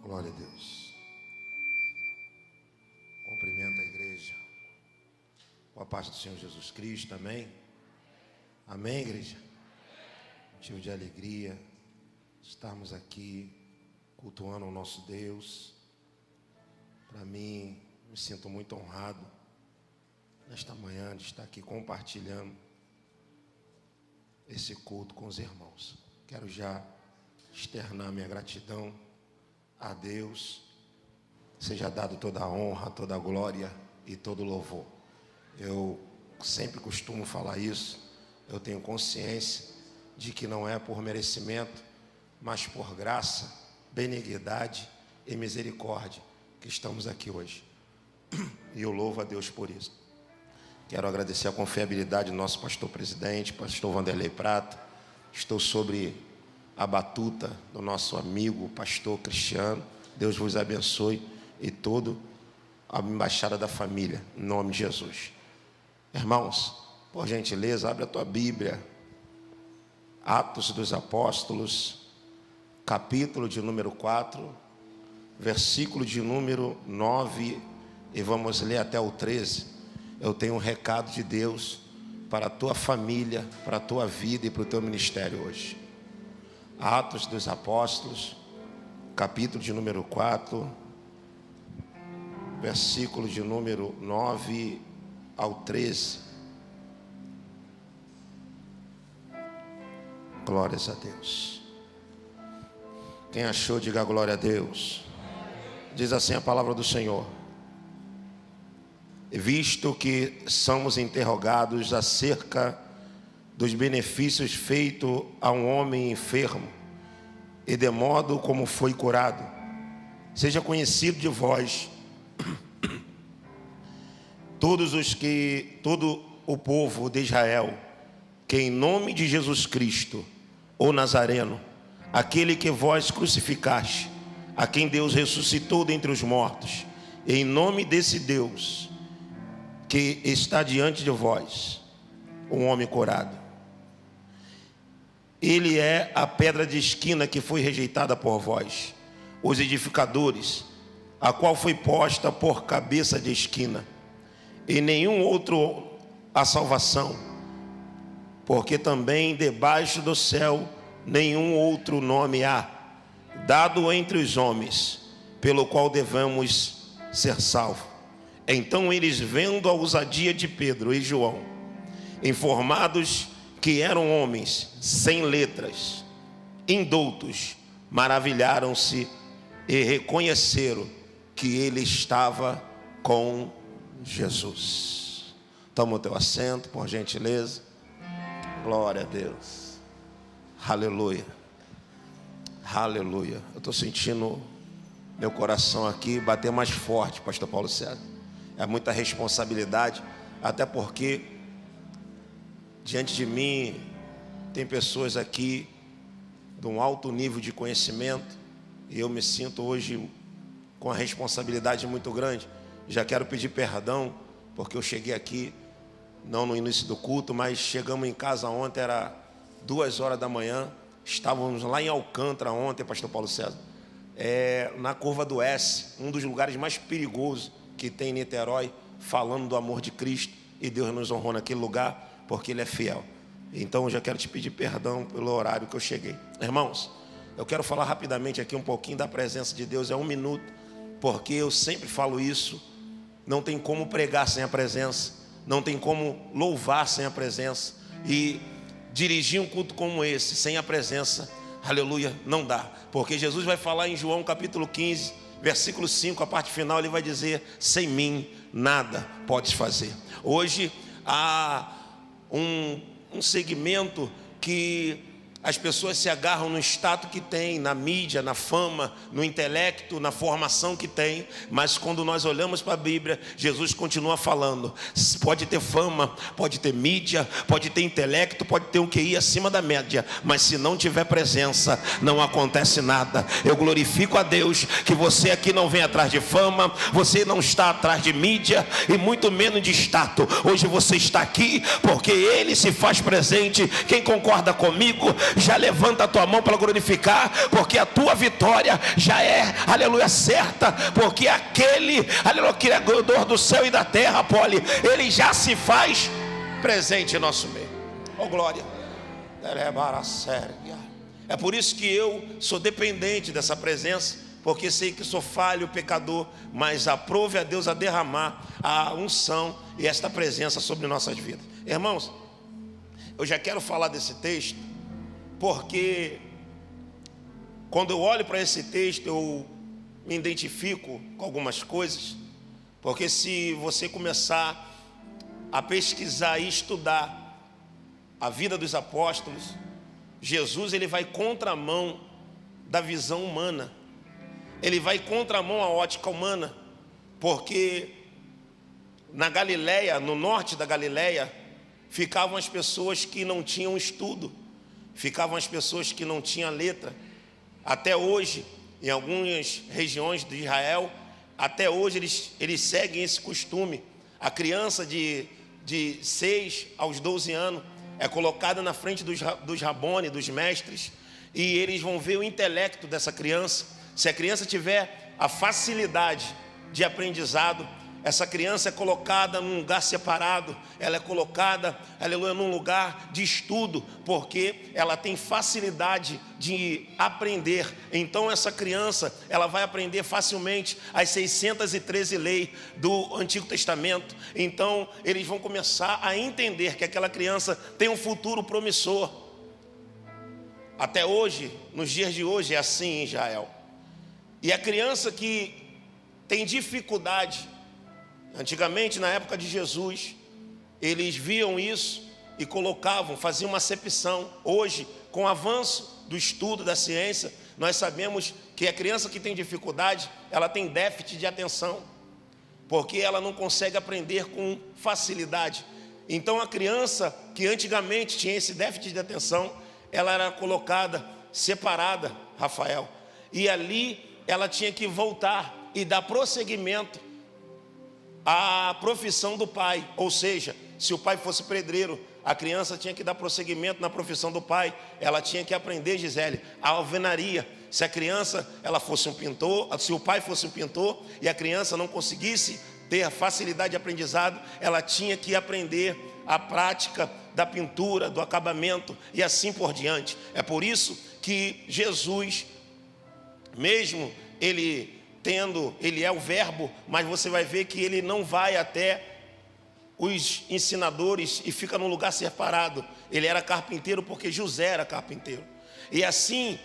Glória a Deus. Cumprimento a igreja com a paz do Senhor Jesus Cristo, amém? Amém, igreja? Motivo de alegria estarmos aqui cultuando o nosso Deus. Para mim, me sinto muito honrado nesta manhã de estar aqui compartilhando esse culto com os irmãos. Quero já externar minha gratidão a Deus. Seja dado toda a honra, toda a glória e todo o louvor. Eu sempre costumo falar isso. Eu tenho consciência de que não é por merecimento, mas por graça, benignidade e misericórdia que estamos aqui hoje. E eu louvo a Deus por isso. Quero agradecer a confiabilidade do nosso pastor presidente, pastor Vanderlei Prata. Estou sobre a batuta do nosso amigo, pastor Cristiano. Deus vos abençoe e toda a embaixada da família, em nome de Jesus. Irmãos, por gentileza, abre a tua Bíblia. Atos dos Apóstolos, capítulo de número 4, versículo de número 9, e vamos ler até o 13. Eu tenho um recado de Deus para a tua família, para a tua vida e para o teu ministério hoje. Atos dos Apóstolos, capítulo de número 4, versículo de número 9 ao 13. Glórias a Deus. Quem achou, diga glória a Deus. Diz assim a palavra do Senhor: visto que somos interrogados acerca dos benefícios feitos a um homem enfermo e de modo como foi curado, seja conhecido de vós todo o povo de Israel, que em nome de Jesus Cristo, o Nazareno, aquele que vós crucificaste, a quem Deus ressuscitou dentre os mortos, e em nome desse Deus que está diante de vós, um homem curado. Ele é a pedra de esquina que foi rejeitada por vós, os edificadores, a qual foi posta por cabeça de esquina, e nenhum outro a salvação, porque também debaixo do céu nenhum outro nome há, dado entre os homens, pelo qual devemos ser salvos. Então eles, vendo a ousadia de Pedro e João, informados que eram homens sem letras, indoutos, maravilharam-se e reconheceram que ele estava com Jesus. Toma o teu assento, por gentileza. Glória a Deus. Aleluia. Aleluia. Eu estou sentindo meu coração aqui bater mais forte, pastor Paulo César. É muita responsabilidade, até porque diante de mim tem pessoas aqui de um alto nível de conhecimento, e eu me sinto hoje com a responsabilidade muito grande. Já quero pedir perdão, porque eu cheguei aqui, não no início do culto, mas chegamos em casa ontem, era 2 horas da manhã, estávamos lá em Alcântara ontem, pastor Paulo César, na curva do S, um dos lugares mais perigosos que tem em Niterói, falando do amor de Cristo, e Deus nos honrou naquele lugar, porque Ele é fiel. Então eu já quero te pedir perdão pelo horário que eu cheguei. Irmãos, eu quero falar rapidamente aqui um pouquinho da presença de Deus, é 1 minuto, porque eu sempre falo isso, não tem como pregar sem a presença, não tem como louvar sem a presença, e dirigir um culto como esse, sem a presença, aleluia, não dá, porque Jesus vai falar em João capítulo 15, versículo 5, a parte final, ele vai dizer: sem mim nada podes fazer. Hoje há um segmento que as pessoas se agarram no status que tem, na mídia, na fama, no intelecto, na formação que tem. Mas quando nós olhamos para a Bíblia, Jesus continua falando: pode ter fama, pode ter mídia, pode ter intelecto, pode ter um QI acima da média, mas se não tiver presença, não acontece nada. Eu glorifico a Deus que você aqui não vem atrás de fama, você não está atrás de mídia e muito menos de status. Hoje você está aqui porque Ele se faz presente. Quem concorda comigo, já levanta a tua mão para glorificar, porque a tua vitória já é, aleluia, certa, porque aquele, aleluia, Criador do céu e da terra, Poli, ele já se faz presente em nosso meio. Oh glória. É por isso que eu sou dependente dessa presença, porque sei que sou falho, pecador, mas aprove a Deus a derramar a unção e esta presença sobre nossas vidas. Irmãos, eu já quero falar desse texto, porque quando eu olho para esse texto, eu me identifico com algumas coisas, porque se você começar a pesquisar e estudar a vida dos apóstolos, Jesus, ele vai contramão da visão humana, ele vai contramão à ótica humana, porque na Galileia, no norte da Galileia, ficavam as pessoas que não tinham estudo, ficavam as pessoas que não tinham letra. Até hoje, em algumas regiões de Israel, até hoje eles seguem esse costume. A criança de 6 aos 12 anos é colocada na frente dos rabones, dos mestres, e eles vão ver o intelecto dessa criança. Se a criança tiver a facilidade de aprendizado, essa criança é colocada num lugar separado, ela é colocada, aleluia, num lugar de estudo, porque ela tem facilidade de aprender. Então essa criança, ela vai aprender facilmente as 613 leis do Antigo Testamento. Então eles vão começar a entender que aquela criança tem um futuro promissor. Até hoje, nos dias de hoje, é assim em Israel. E a criança que tem dificuldade, antigamente, na época de Jesus, eles viam isso e colocavam, faziam uma acepção. Hoje, com o avanço do estudo da ciência, nós sabemos que a criança que tem dificuldade, ela tem déficit de atenção, porque ela não consegue aprender com facilidade. Então a criança que antigamente tinha esse déficit de atenção, ela era colocada, separada, Rafael, e ali ela tinha que voltar e dar prosseguimento a profissão do pai. Ou seja, se o pai fosse pedreiro, a criança tinha que dar prosseguimento na profissão do pai. Ela tinha que aprender, Gisele, a alvenaria. Se a criança ela fosse um pintor, se o pai fosse um pintor e a criança não conseguisse ter a facilidade de aprendizado, ela tinha que aprender a prática da pintura, do acabamento e assim por diante. É por isso que Jesus, mesmo ele é o verbo, mas você vai ver que ele não vai até os ensinadores e fica num lugar separado. Ele era carpinteiro porque José era carpinteiro. E assim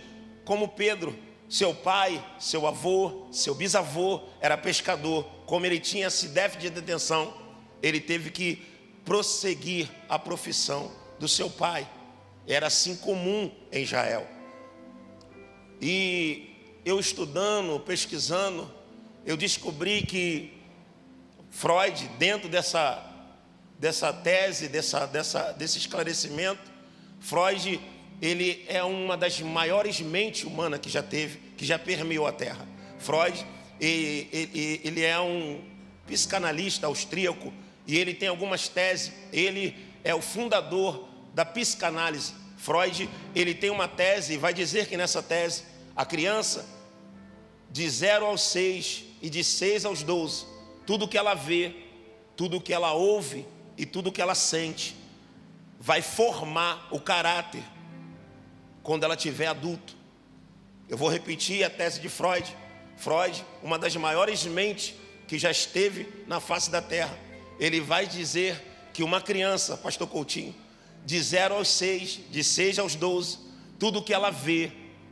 como Pedro, seu pai, seu avô, seu bisavô era pescador, como ele tinha esse déficit de atenção, ele teve que prosseguir a profissão do seu pai. Era assim comum em Israel. E eu estudando, pesquisando, eu descobri que Freud, dentro dessa tese, desse esclarecimento, Freud, ele é uma das maiores mentes humanas que já teve, que já permeou a Terra. Freud, ele é um psicanalista austríaco e ele tem algumas teses. Ele é o fundador da psicanálise. Freud, ele tem uma tese e vai dizer que nessa tese a criança de 0 aos 6 e de 6 aos 12, tudo que ela vê, tudo que ela ouve e tudo que ela sente vai formar o caráter quando ela tiver adulto. Eu vou repetir a tese de Freud. Freud, uma das maiores mentes que já esteve na face da terra, ele vai dizer que uma criança, pastor Coutinho, de 0 aos 6, de 6 aos 12, tudo que ela vê,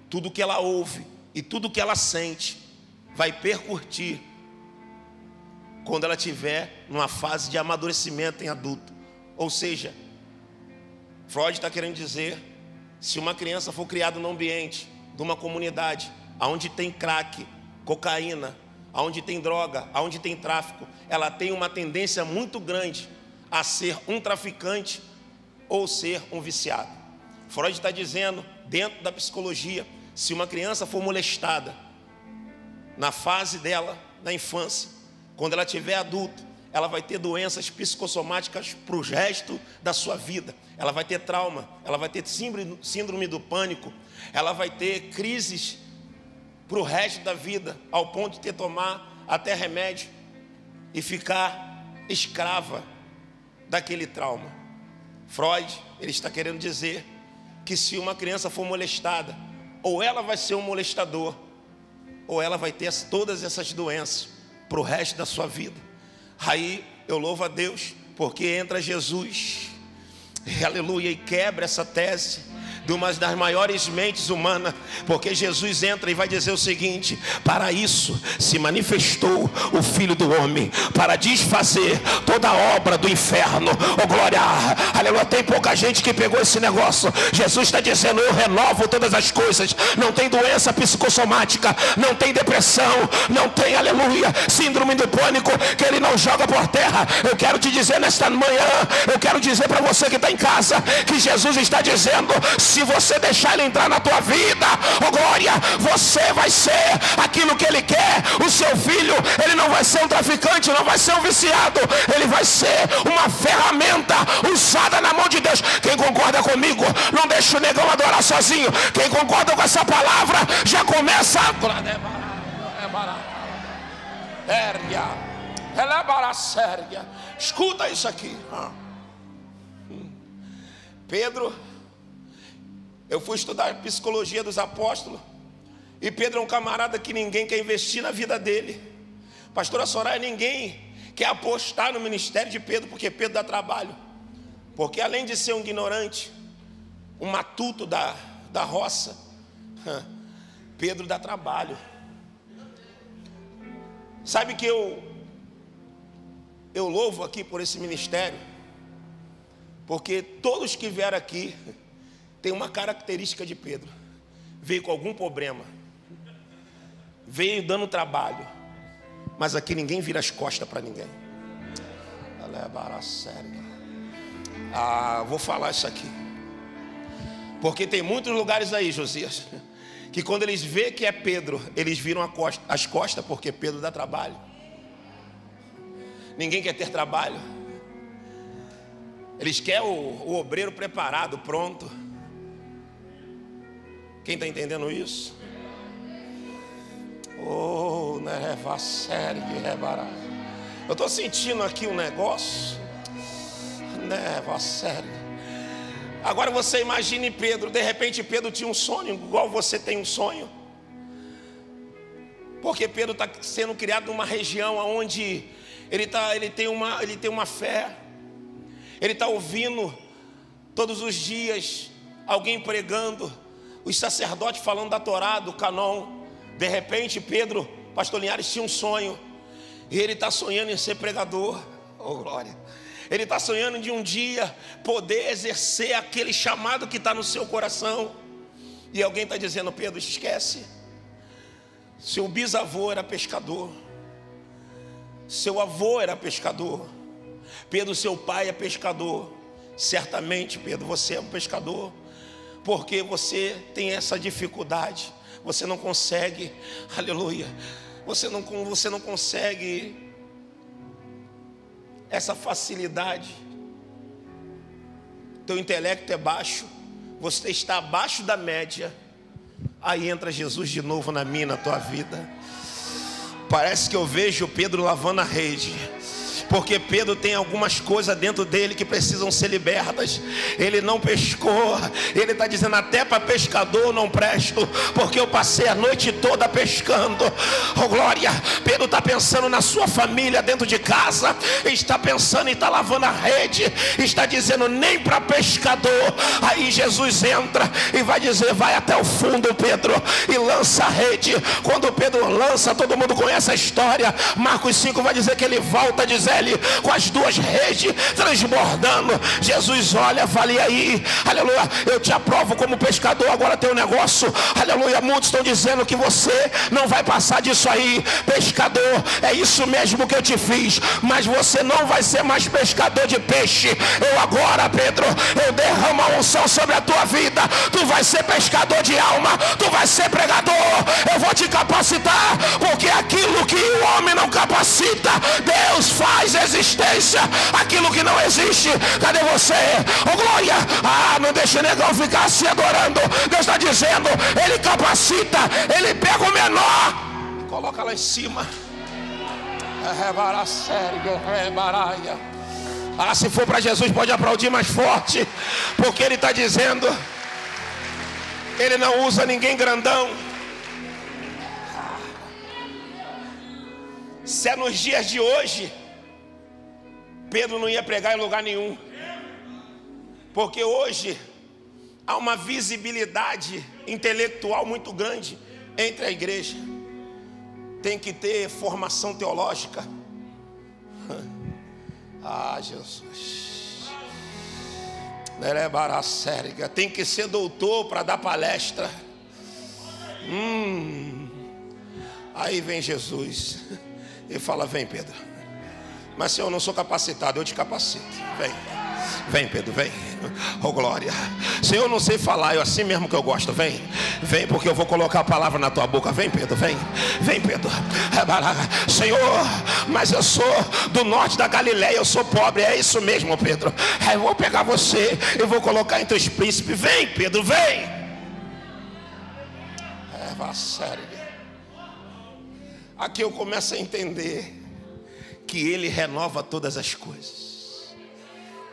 tudo que ela ouve e tudo que ela sente vai percutir quando ela estiver numa fase de amadurecimento em adulto. Ou seja, Freud está querendo dizer, se uma criança for criada num ambiente de uma comunidade onde tem crack, cocaína, onde tem droga, onde tem tráfico, ela tem uma tendência muito grande a ser um traficante ou ser um viciado. Freud está dizendo, dentro da psicologia, se uma criança for molestada na fase dela, na infância, quando ela tiver adulto, ela vai ter doenças psicossomáticas para o resto da sua vida. Ela vai ter trauma, ela vai ter síndrome do pânico, ela vai ter crises para o resto da vida, ao ponto de ter que tomar até remédio e ficar escrava daquele trauma. Freud, ele está querendo dizer que se uma criança for molestada, ou ela vai ser um molestador, ou ela vai ter todas essas doenças para o resto da sua vida. Aí eu louvo a Deus, porque entra Jesus, aleluia, e quebra essa tese de uma das maiores mentes humanas, porque Jesus entra e vai dizer o seguinte: para isso se manifestou o Filho do Homem, para desfazer toda a obra do inferno. Oh glória, aleluia. Tem pouca gente que pegou esse negócio. Jesus está dizendo: eu renovo todas as coisas. Não tem doença psicossomática, não tem depressão, não tem, aleluia, síndrome do pânico que ele não joga por terra. Eu quero te dizer nesta manhã, eu quero dizer para você que está em casa, que Jesus está dizendo: se você deixar ele entrar na tua vida, oh glória, você vai ser aquilo que ele quer. O seu filho, ele não vai ser um traficante, não vai ser um viciado, ele vai ser uma ferramenta usada na mão de Deus. Quem concorda comigo, não deixa o negão adorar sozinho. Quem concorda com essa palavra, já começa a... Escuta isso aqui. Pedro, eu fui estudar psicologia dos apóstolos, e Pedro é um camarada que ninguém quer investir na vida dele. Pastora Soraya, ninguém quer apostar no ministério de Pedro, porque Pedro dá trabalho. Porque além de ser um ignorante, um matuto da roça, Pedro dá trabalho. Sabe que eu louvo aqui por esse ministério, porque todos que vieram aqui tem uma característica de Pedro: veio com algum problema, veio dando trabalho, mas aqui ninguém vira as costas para ninguém. Vou falar isso aqui, porque tem muitos lugares aí, Josias, que quando eles veem que é Pedro, eles viram as costas, porque Pedro dá trabalho. Ninguém quer ter trabalho, eles querem o obreiro preparado, pronto. Quem está entendendo isso? Oh, neva sério, eu estou sentindo aqui um negócio. Neva sério. Agora você imagine Pedro. De repente Pedro tinha um sonho, igual você tem um sonho. Porque Pedro está sendo criado numa região onde ele tem uma fé. Ele está ouvindo todos os dias alguém pregando, os sacerdotes falando da Torá, do Canon. De repente Pedro, pastor Linhares, tinha um sonho, e ele está sonhando em ser pregador. Oh glória. Ele está sonhando de um dia poder exercer aquele chamado que está no seu coração. E alguém está dizendo: Pedro, esquece, seu bisavô era pescador, seu avô era pescador, Pedro, seu pai é pescador. Certamente, Pedro, você é um pescador, porque você tem essa dificuldade, você não consegue, aleluia, você não consegue essa facilidade, teu intelecto é baixo, você está abaixo da média. Aí entra Jesus de novo na tua vida. Parece que eu vejo Pedro lavando a rede, porque Pedro tem algumas coisas dentro dele que precisam ser libertas. Ele não pescou, ele está dizendo: até para pescador não presto, porque eu passei a noite toda pescando. Oh glória. Pedro está pensando na sua família dentro de casa, está pensando em estar lavando a rede, está dizendo: nem para pescador. Aí Jesus entra e vai dizer: vai até o fundo, Pedro, e lança a rede. Quando Pedro lança, todo mundo conhece a história. Marcos 5 vai dizer que ele volta, diz ele, com as duas redes transbordando. Jesus olha, fala: e aí, aleluia, eu te aprovo como pescador. Agora tem um negócio, aleluia, muitos estão dizendo que você não vai passar disso aí. Pescador, é isso mesmo que eu te fiz, mas você não vai ser mais pescador de peixe. Eu agora, Pedro, eu derramo a unção sobre a tua vida. Tu vai ser pescador de alma, tu vai ser pregador. Eu vou te capacitar, porque aquilo que o homem não capacita, Deus faz existir. existência aquilo que não existe. Cadê você? Oh glória! Ah, não deixa o negão ficar se adorando. Deus está dizendo, ele capacita, ele pega o menor, coloca lá em cima. Ah, se for para Jesus pode aplaudir mais forte, porque ele está dizendo, ele não usa ninguém grandão. Se é nos dias de hoje, Pedro não ia pregar em lugar nenhum, porque hoje há uma visibilidade intelectual muito grande entre a igreja. Tem que ter formação teológica. Ah, Jesus. Tem que ser doutor para dar palestra. Aí vem Jesus e fala, vem Pedro. Mas Senhor, eu não sou capacitado, eu te capacito. Vem Pedro, vem. Oh glória. Senhor, eu não sei falar, eu assim mesmo que eu gosto. Vem porque eu vou colocar a palavra na tua boca. Vem Pedro, vem Pedro. Senhor, mas eu sou do norte da Galileia, eu sou pobre. É isso mesmo, Pedro. Eu vou pegar você, eu vou colocar entre os príncipes. Vem Pedro, vem. Sério. Aqui eu começo a entender que ele renova todas as coisas.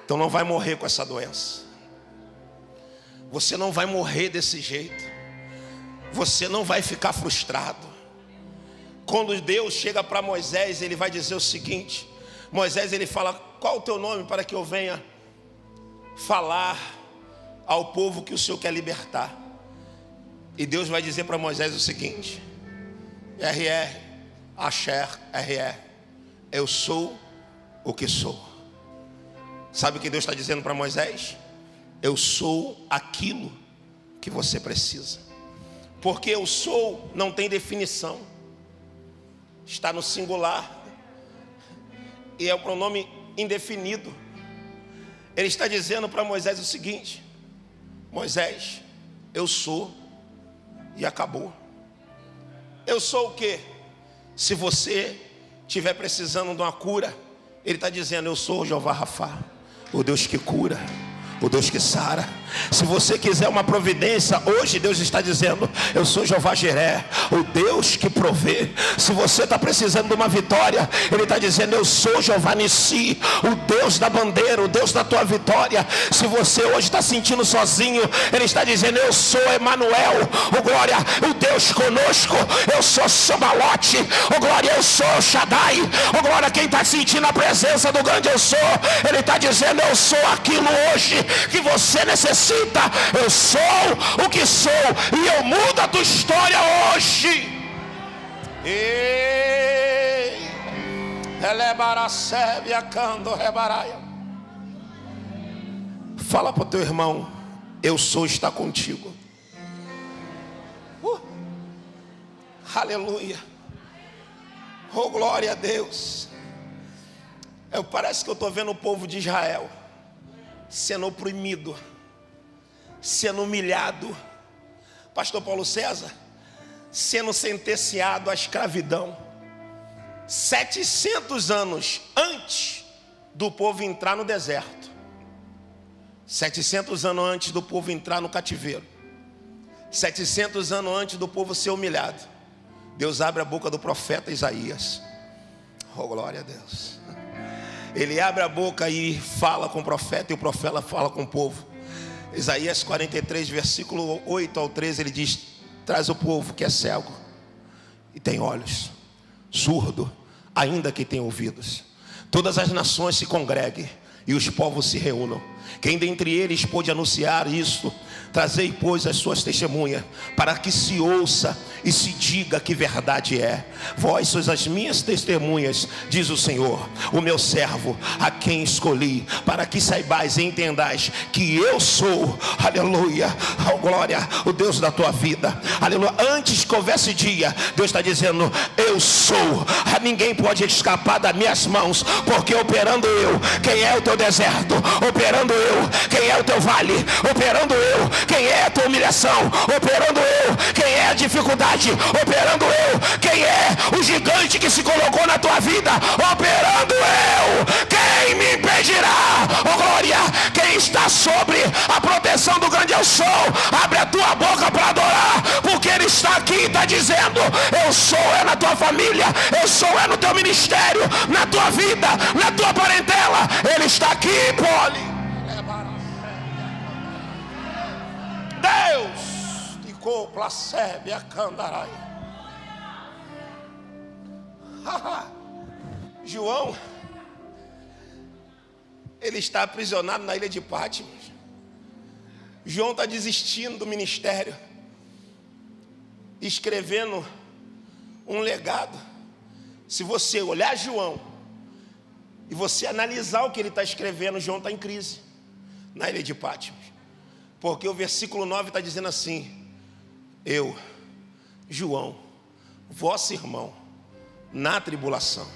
Então não vai morrer com essa doença. Você não vai morrer desse jeito. Você não vai ficar frustrado. Quando Deus chega para Moisés, ele vai dizer o seguinte. Moisés, ele fala, qual o teu nome para que eu venha falar ao povo que o Senhor quer libertar? E Deus vai dizer para Moisés o seguinte, R.E. Asher, R.E. Eu sou o que sou. Sabe o que Deus está dizendo para Moisés? Eu sou aquilo que você precisa. Porque eu sou não tem definição. Está no singular. E é o pronome indefinido. Ele está dizendo para Moisés o seguinte: Moisés, eu sou e acabou. Eu sou o quê? Se você estiver precisando de uma cura, ele está dizendo, eu sou o Jeová Rafá, o Deus que cura, o Deus que sara. Se você quiser uma providência, hoje Deus está dizendo, eu sou Jeová Jiré, o Deus que provê. Se você está precisando de uma vitória, Ele está dizendo, eu sou Jeová Nissi, o Deus da bandeira, o Deus da tua vitória. Se você hoje está sentindo sozinho, Ele está dizendo, eu sou Emanuel, o glória, o Deus conosco. Eu sou Samalote, o glória, eu sou Shaddai, o glória. Quem está sentindo a presença do grande eu sou, Ele está dizendo, eu sou aquilo hoje que você necessita. Eu sou o que sou, e eu mudo a tua história hoje. Fala para o teu irmão, eu sou, está contigo. Aleluia. Oh glória a Deus. Parece que eu estou vendo o povo de Israel sendo oprimido, sendo humilhado. Pastor Paulo César, sendo sentenciado à escravidão 700 anos antes do povo entrar no deserto, 700 anos antes do povo entrar no cativeiro, 700 anos antes do povo ser humilhado. Deus abre a boca do profeta Isaías. Oh glória a Deus. Ele abre a boca e fala com o profeta, e o profeta fala com o povo. Isaías 43, versículo 8 ao 13, ele diz, traz o povo que é cego e tem olhos, surdo, ainda que tem ouvidos. Todas as nações se congreguem e os povos se reúnam. Quem dentre eles pôde anunciar isto? Trazei, pois, as suas testemunhas, para que se ouça e se diga que verdade é. Vós sois as minhas testemunhas, diz o Senhor, o meu servo, a quem escolhi, para que saibais e entendais que eu sou, aleluia, oh glória, o Deus da tua vida, aleluia. Antes que houvesse dia, Deus está dizendo, eu sou. Ninguém pode escapar das minhas mãos, porque operando eu, quem é o teu deserto? Operando eu, quem é o teu vale? Operando eu, quem é a tua humilhação? Operando eu. Quem é a dificuldade? Operando eu. Quem é o gigante que se colocou na tua vida? Operando eu. Quem me impedirá? Oh glória, quem está sobre a proteção do grande eu sou, abre a tua boca para adorar, porque ele está aqui e está dizendo: eu sou é na tua família, eu sou é no teu ministério, na tua vida, na tua parentela. Ele está aqui, Poli. Deus ficou placebe a candarai. João, ele está aprisionado na ilha de Pátimos. João está desistindo do ministério, escrevendo um legado. Se você olhar João e você analisar o que ele está escrevendo, João está em crise na ilha de Pátimos, porque o versículo 9 está dizendo assim: eu, João, vosso irmão, na tribulação,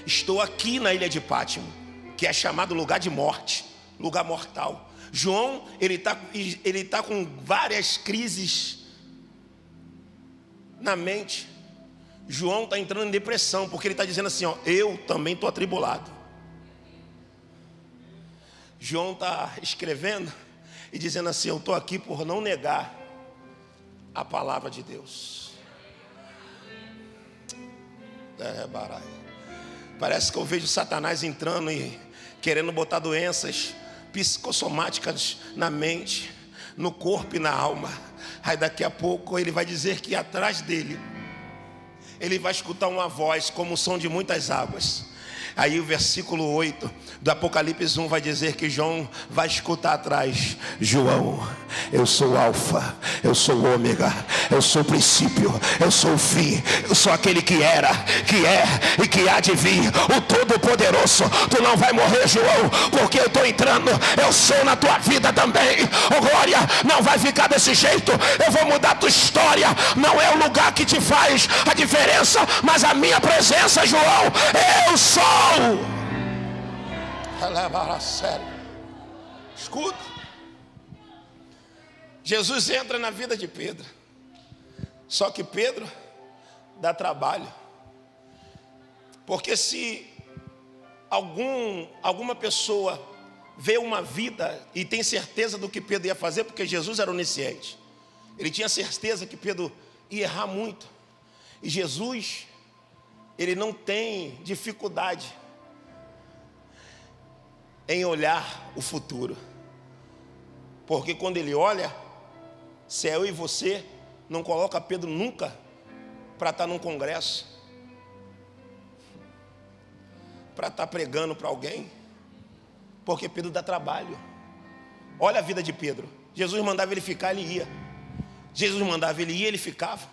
estou aqui na ilha de Pátimos, que é chamado lugar de morte, lugar mortal. João, ele tá com várias crises na mente. João está entrando em depressão, porque ele está dizendo assim, ó, eu também estou atribulado. João está escrevendo e dizendo assim: eu estou aqui por não negar a palavra de Deus. Parece que eu vejo Satanás entrando e querendo botar doenças psicossomáticas na mente, no corpo e na alma. Aí daqui a pouco ele vai dizer que atrás dele ele vai escutar uma voz como o som de muitas águas. Aí o versículo 8 do Apocalipse 1 vai dizer que João vai escutar atrás: João, eu sou o alfa, eu sou o ômega, eu sou o princípio, eu sou o fim, eu sou aquele que era, que é e que há de vir, o Todo-Poderoso. Tu não vai morrer, João, porque eu estou entrando, eu sou na tua vida também. Oh glória, não vai ficar desse jeito, eu vou mudar a tua história. Não é o lugar que te faz a diferença, mas a minha presença, João. Eu sou. Levar a sério. Escuta. Jesus entra na vida de Pedro. Só que Pedro dá trabalho. Porque se alguma pessoa vê uma vida e tem certeza do que Pedro ia fazer, porque Jesus era onisciente, ele tinha certeza que Pedro ia errar muito. E Jesus, ele não tem dificuldade em olhar o futuro, porque quando ele olha, se é eu e você, não coloca Pedro nunca para estar num congresso, para estar pregando para alguém, porque Pedro dá trabalho. Olha a vida de Pedro. Jesus mandava ele ficar, ele ia. Jesus mandava ele ir, ele ficava.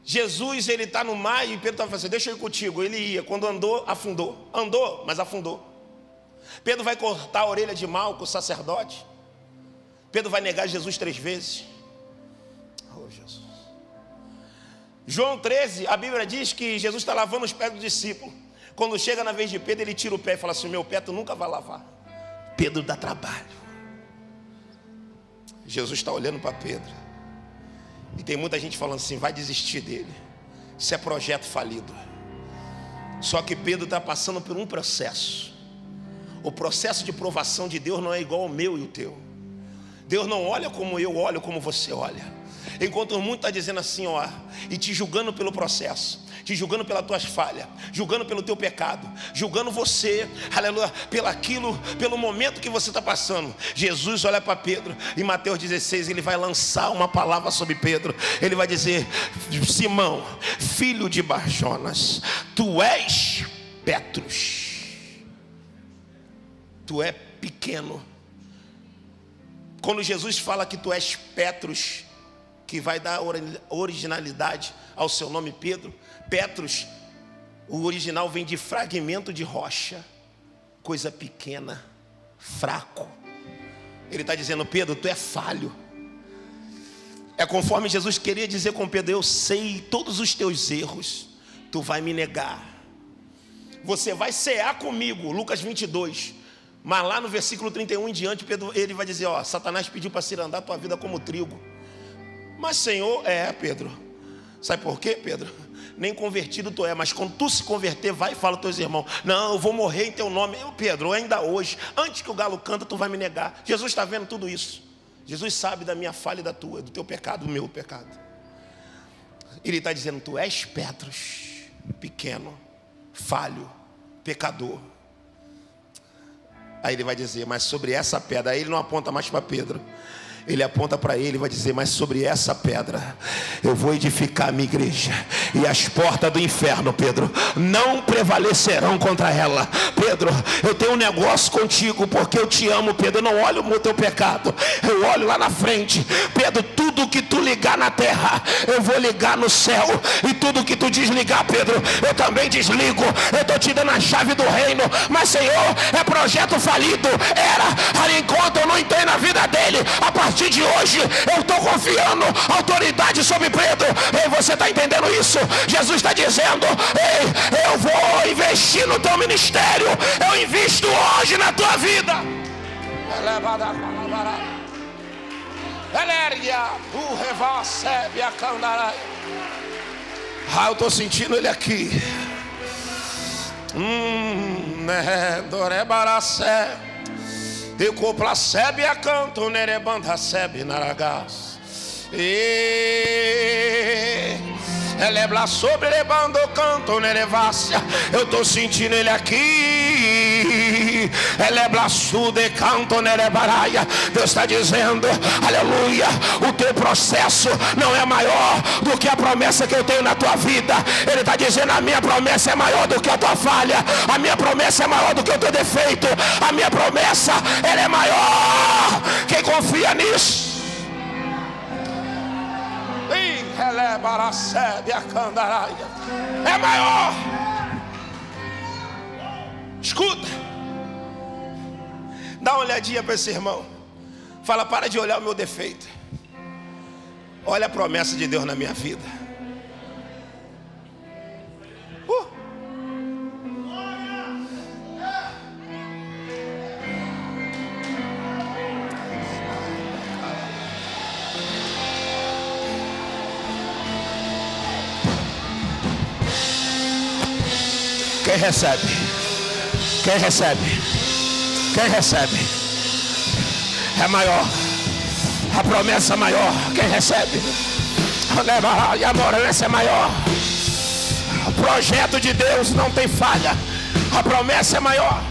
Jesus, ele está no mar e Pedro estava assim: deixa eu ir contigo. Ele ia, quando andou, afundou. Andou, mas afundou. Pedro vai cortar a orelha de Malco, o sacerdote. Pedro vai negar Jesus 3 vezes. Oh Jesus. João 13, a Bíblia diz que Jesus está lavando os pés do discípulo. Quando chega na vez de Pedro, ele tira o pé e fala assim: meu pé tu nunca vai lavar. Pedro dá trabalho. Jesus está olhando para Pedro. E tem muita gente falando assim: vai desistir dele, isso é projeto falido. Só que Pedro está passando por um processo. O processo de provação de Deus não é igual ao meu e o teu. Deus não olha como eu olho, como você olha. Enquanto muito está dizendo assim, ó, e te julgando pelo processo, te julgando pelas tuas falhas, julgando pelo teu pecado, julgando você, aleluia, pelo momento que você está passando. Jesus olha para Pedro, em Mateus 16, ele vai lançar uma palavra sobre Pedro. Ele vai dizer: Simão, filho de Barjonas, tu és Petrus. Tu é pequeno. Quando Jesus fala que tu és Petrus, que vai dar originalidade ao seu nome Pedro. Petrus, o original vem de fragmento de rocha, coisa pequena, fraco. Ele está dizendo: Pedro, tu é falho. É conforme Jesus queria dizer com Pedro: eu sei todos os teus erros, tu vai me negar, você vai cear comigo, Lucas 22, Mas lá no versículo 31 em diante, Pedro, ele vai dizer, ó, Satanás pediu para cirandar a tua vida como trigo. Mas Senhor, Pedro, sabe por quê, Pedro? Nem convertido tu é, mas quando tu se converter, vai e fala aos teus irmãos, não, eu vou morrer em teu nome. Pedro, ainda hoje, antes que o galo canta, tu vai me negar. Jesus está vendo tudo isso. Jesus sabe da minha falha e da tua, do teu pecado, do meu pecado. Ele está dizendo, tu és Pedro, pequeno, falho, pecador. Aí ele vai dizer, mas sobre essa pedra, aí ele não aponta mais para Pedro, ele aponta para ele e vai dizer, mas sobre essa pedra eu vou edificar a minha igreja, e as portas do inferno, Pedro, não prevalecerão contra ela. Pedro, eu tenho um negócio contigo, porque eu te amo, Pedro. Eu não olho o teu pecado, eu olho lá na frente. Pedro, tudo que tu ligar na terra, eu vou ligar no céu, e tudo que tu desligar, Pedro, eu também desligo. Eu estou te dando a chave do reino. Mas Senhor, é projeto falido, era, enquanto eu não entrei na vida dele, a partir de hoje eu estou confiando autoridade sobre Pedro. Ei, você está entendendo isso? Jesus está dizendo, ei, eu vou investir no teu ministério, eu invisto hoje na tua vida. Eu estou sentindo ele aqui. De copla sebe a canto nerebanda sebe naragas. Elebla sobre lebando canto nerevácia. Eu estou sentindo ele aqui. Elebla sude canto nerebaraia. Deus está dizendo, aleluia, o teu processo não é maior do que a promessa que eu tenho na tua vida. Ele está dizendo, a minha promessa é maior do que a tua falha. A minha promessa é maior do que o teu defeito. A minha promessa, ela é maior. Quem confia nisso? É maior. Escuta, dá uma olhadinha para esse irmão. Fala, para de olhar o meu defeito, olha a promessa de Deus na minha vida. Quem recebe? Quem recebe? Quem recebe? É maior. A promessa é maior. Quem recebe? E a promessa é maior. O projeto de Deus não tem falha. A promessa é maior.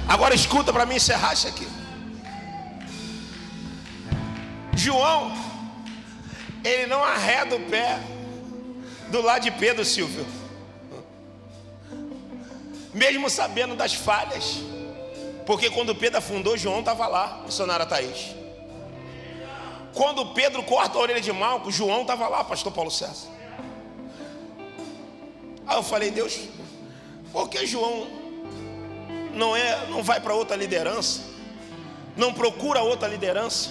Agora escuta para mim encerrar isso aqui. João, ele não arreda o pé do lado de Pedro, Silvio, mesmo sabendo das falhas, porque quando Pedro afundou, João estava lá, missionária Thaís. Quando Pedro corta a orelha de Malco, João estava lá, pastor Paulo César. Aí eu falei, Deus, por que João não vai para outra liderança, não procura outra liderança,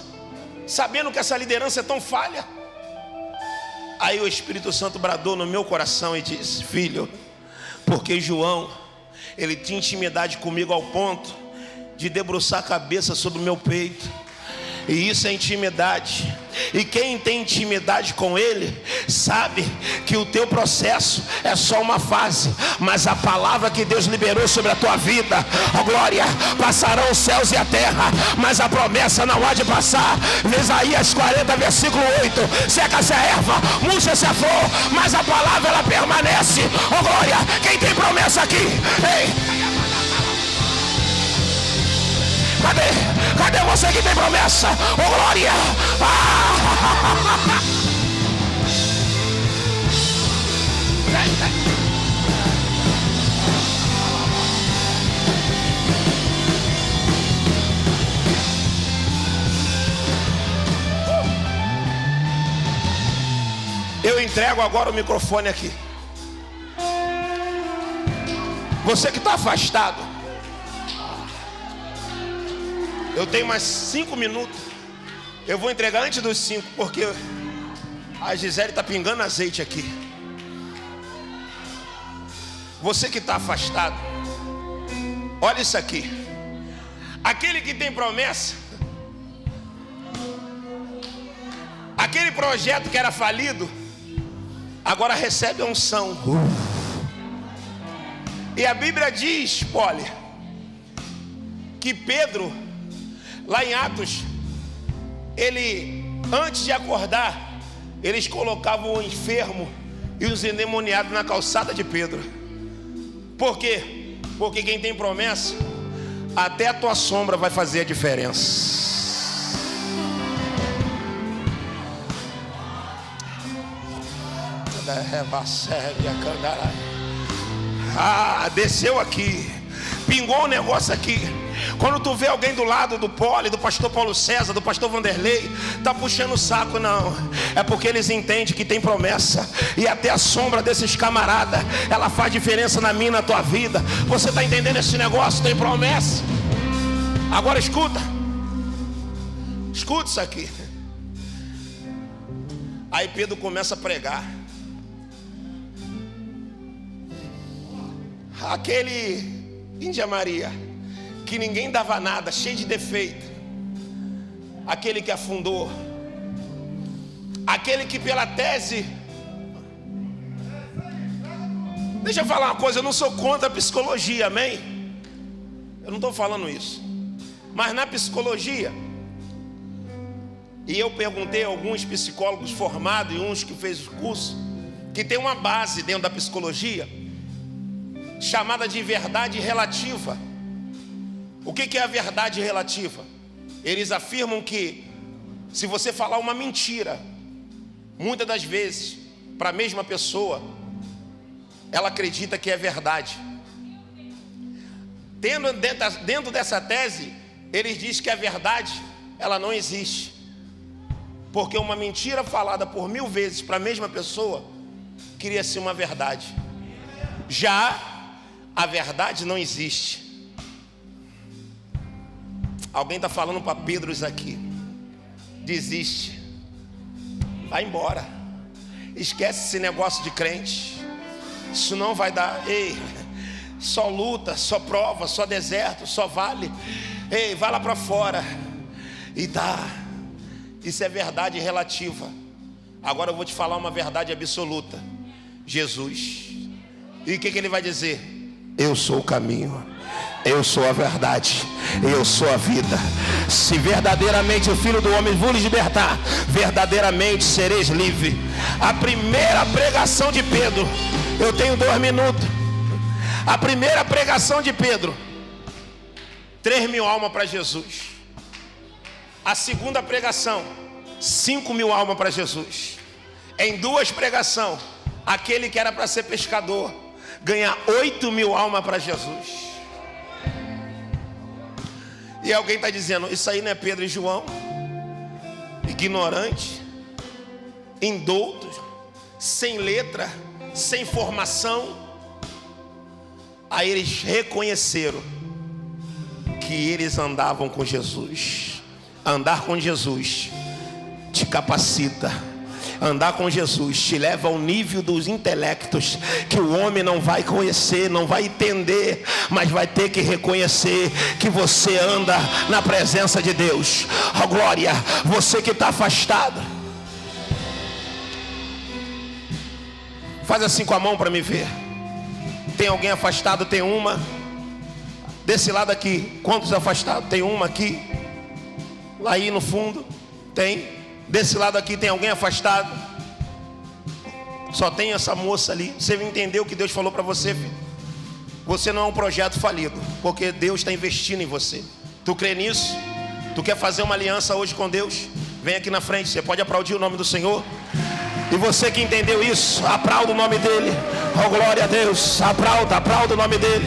sabendo que essa liderança é tão falha? Aí o Espírito Santo bradou no meu coração e disse, filho, porque João, ele tinha intimidade comigo ao ponto de debruçar a cabeça sobre o meu peito. E isso é intimidade. E quem tem intimidade com ele sabe que o teu processo é só uma fase, mas a palavra que Deus liberou sobre a tua vida, ó glória, passarão os céus e a terra, mas a promessa não há de passar. Isaías 40 versículo 8, seca-se a erva, murcha-se a flor, mas a palavra ela permanece. Ó glória, quem tem promessa aqui? Ei! Cadê você que tem promessa? Oh glória! Eu entrego agora o microfone aqui. Você que está afastado, eu tenho mais 5 minutos. Eu vou entregar antes dos 5, porque a Gisele está pingando azeite aqui. Você que está afastado, olha isso aqui. Aquele que tem promessa, aquele projeto que era falido, agora recebe a unção. E a Bíblia diz, Poli, que Pedro, lá em Atos, ele, antes de acordar, eles colocavam o enfermo e os endemoniados na calçada de Pedro. Por quê? Porque quem tem promessa, até a tua sombra vai fazer a diferença. Desceu aqui, pingou um negócio aqui. Quando tu vê alguém do lado do Poli, do pastor Paulo César, do pastor Vanderlei, tá puxando o saco, não. É porque eles entendem que tem promessa. E até a sombra desses camaradas, ela faz diferença na minha e na tua vida. Você tá entendendo esse negócio? Tem promessa. Agora escuta. Escuta isso aqui. Aí Pedro começa a pregar. Aquele Índia Maria, que ninguém dava nada, cheio de defeito, aquele que afundou, aquele que pela tese, deixa eu falar uma coisa, eu não sou contra a psicologia, amém? Eu não estou falando isso, mas na psicologia, e eu perguntei a alguns psicólogos formados e uns que fez o curso, que tem uma base dentro da psicologia, chamada de verdade relativa. O que é a verdade relativa? Eles afirmam que se você falar uma mentira, muitas das vezes, para a mesma pessoa, ela acredita que é verdade. Dentro dessa tese, eles dizem que a verdade, ela não existe. Porque uma mentira falada por 1000 vezes para a mesma pessoa, queria ser uma verdade. Já a verdade não existe. Alguém está falando para Pedro isso aqui. Desiste. Vai embora. Esquece esse negócio de crente. Isso não vai dar. Ei, só luta, só prova, só deserto, só vale. Ei, vai lá para fora. E dá. Isso é verdade relativa. Agora eu vou te falar uma verdade absoluta. Jesus. E o que ele vai dizer? Eu sou o caminho, eu sou a verdade, eu sou a vida. Se verdadeiramente o Filho do Homem vos libertar, verdadeiramente sereis livres. A primeira pregação de Pedro, eu tenho 2 minutos. A primeira pregação de Pedro, 3.000 almas para Jesus. A segunda pregação, 5.000 almas para Jesus. Em 2 pregações, aquele que era para ser pescador ganhar 8.000 almas para Jesus. E alguém está dizendo, isso aí não é Pedro e João? Ignorante, indouto, sem letra, sem formação. Aí eles reconheceram que eles andavam com Jesus. Andar com Jesus te capacita. Andar com Jesus te leva ao nível dos intelectos que o homem não vai conhecer, não vai entender, mas vai ter que reconhecer que você anda na presença de Deus. Oh, glória, você que está afastado, faz assim com a mão para me ver. Tem alguém afastado? Tem uma. Desse lado aqui, quantos afastados? Tem uma aqui. Lá aí no fundo, tem. Desse lado aqui tem alguém afastado? Só tem essa moça ali. Você entendeu o que Deus falou para você, filho? Você não é um projeto falido, porque Deus está investindo em você. Tu crê nisso? Tu quer fazer uma aliança hoje com Deus? Vem aqui na frente, você pode aplaudir o nome do Senhor. E você que entendeu isso, aplauda o nome dele. Oh, glória a Deus, aplauda o nome dele.